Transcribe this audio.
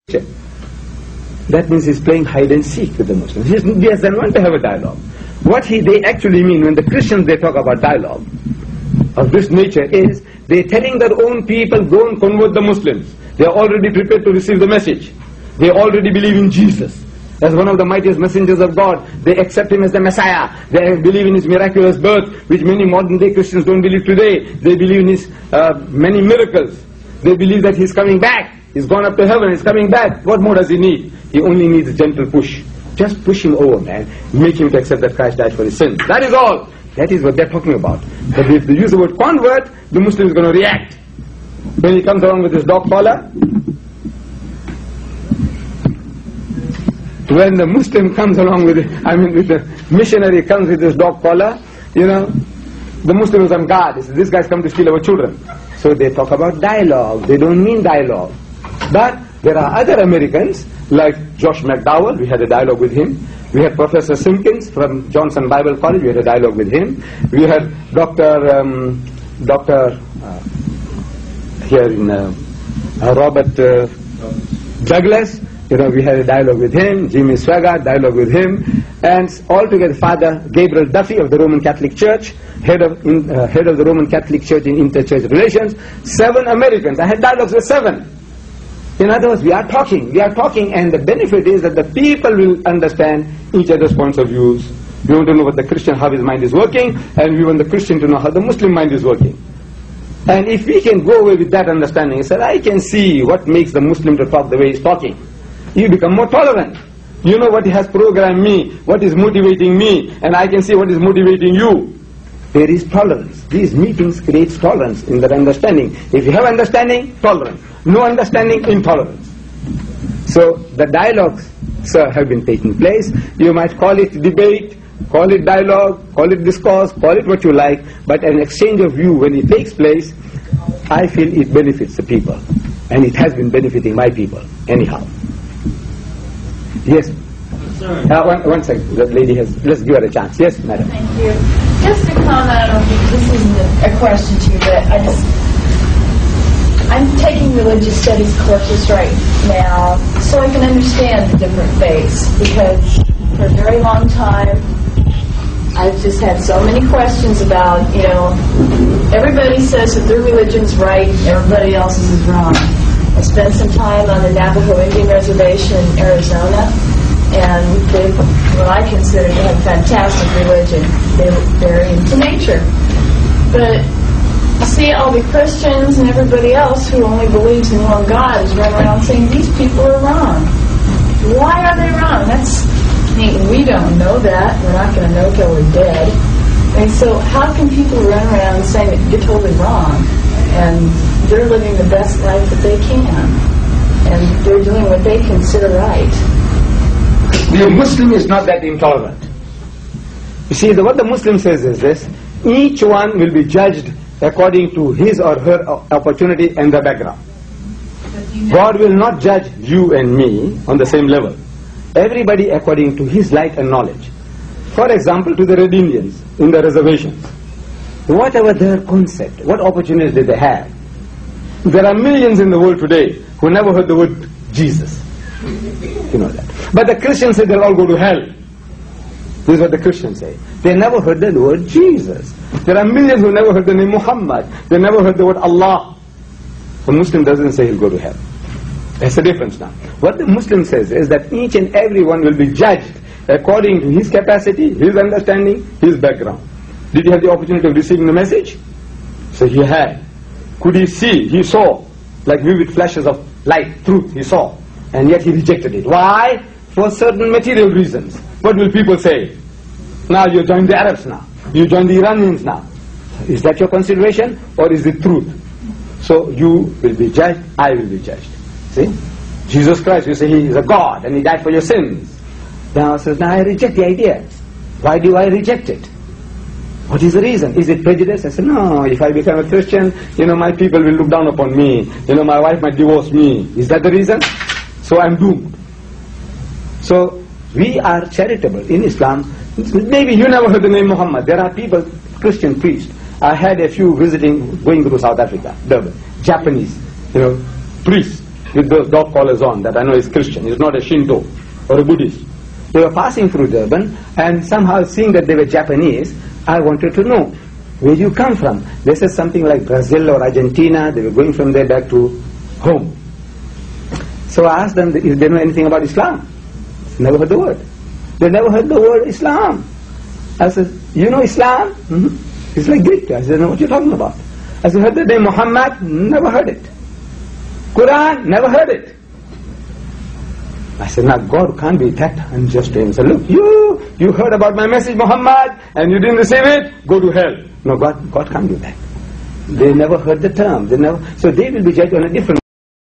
That means he's playing hide and seek with the Muslims. He doesn't want to have a dialogue. What they actually mean when the Christians they talk about dialogue of this nature is they're telling their own people, go and convert the Muslims. They are already prepared to receive the message. They already believe in Jesus as one of the mightiest messengers of God. They accept him as the Messiah. They believe in his miraculous birth, which many modern day Christians don't believe today. They believe in his many miracles. They believe that he's coming back. He's gone up to heaven, he's coming back. What more does he need? He only needs a gentle push. Just push him over, man. Make him to accept that Christ died for his sins. That is all. That is what they're talking about. But if they use the word convert, the Muslim is going to react. When he comes along with his dog collar, when the Muslim comes along with with the missionary comes with his dog collar, the Muslim is on guard. He says, this guy's come to steal our children. So they talk about dialogue. They don't mean dialogue. But there are other Americans like Josh McDowell. We had a dialogue with him. We had Professor Simpkins from Johnson Bible College. We had a dialogue with him. We had Dr. here in Robert Douglas. We had a dialogue with him. Jimmy Swaggart, dialogue with him. And altogether Father Gabriel Duffy of the Roman Catholic Church, head of the Roman Catholic Church in Interchurch Relations. 7 Americans. I had dialogues with 7. In other words, we are talking, and the benefit is that the people will understand each other's points of views. We want to know what the Christian, how his mind is working, and we want the Christian to know how the Muslim mind is working. And if we can go away with that understanding, so I can see what makes the Muslim to talk the way he's talking. You become more tolerant. You know what has programmed me, what is motivating me, and I can see what is motivating you. There is tolerance. These meetings create tolerance in that understanding. If you have understanding, tolerance. No understanding, intolerance. So the dialogues, sir, have been taking place. You might call it debate, call it dialogue, call it discourse, call it what you like, but an exchange of view when it takes place, I feel it benefits the people. And it has been benefiting my people, anyhow. Yes? One second, that lady has, let's give her a chance. Yes, madam. Thank you. Just a comment, I don't think this isn't a question to you, but I'm taking religious studies courses right now so I can understand the different faiths, because for a very long time I've just had so many questions about, everybody says that their religion's right, everybody else's is wrong. I spent some time on the Navajo Indian Reservation in Arizona, and they, what I consider to have fantastic religion. They're very into nature. But I see all the Christians and everybody else who only believes in one God is running around saying these people are wrong. Why are they wrong? We don't know that. We're not going to know till we're dead. And so how can people run around saying that you're totally wrong? And they're living the best life that they can. And they're doing what they consider right. The Muslim is not that intolerant. You see, what the Muslim says is this: each one will be judged according to his or her opportunity and the background. God will not judge you and me on the same level. Everybody according to his light and knowledge. For example, to the Red Indians in the reservations, whatever their concept, what opportunities did they have? There are millions in the world today who never heard the word Jesus. You know that. But the Christians say they'll all go to hell. This is what the Christians say. They never heard the word Jesus. There are millions who never heard the name Muhammad. They never heard the word Allah. The Muslim doesn't say he'll go to hell. There's a difference now. What the Muslim says is that each and every one will be judged according to his capacity, his understanding, his background. Did he have the opportunity of receiving the message? So he had. Could he see? He saw. Like vivid flashes of light, truth, he saw. And yet he rejected it. Why? For certain material reasons. What will people say? Now you join the Arabs now. You join the Iranians now. Is that your consideration? Or is it truth? So you will be judged, I will be judged. See? Jesus Christ, you say he is a God and he died for your sins. Now he says, now I reject the idea. Why do I reject it? What is the reason? Is it prejudice? I said, no, if I become a Christian, my people will look down upon me. My wife might divorce me. Is that the reason? So I'm doomed. So we are charitable in Islam. Maybe you never heard the name Muhammad. There are people, Christian priests. I had a few going through South Africa, Durban, Japanese, priests. with those dog collars on that I know is Christian. He's not a Shinto or a Buddhist. They were passing through Durban, and somehow seeing that they were Japanese, I wanted to know, where do you come from? They said something like Brazil or Argentina. They were going from there back to home. So I asked them if they know anything about Islam. Never heard the word. They never heard the word Islam. I said, you know Islam? Mm-hmm. It's like Greek. I said, no, what are you talking about? I said, heard the name Muhammad? Never heard it. Quran? Never heard it. I said, now God can't be that unjust to him. He said, look, you heard about my message, Muhammad, and you didn't receive it, go to hell. No, God can't do that. They never heard the term. So they will be judged on a different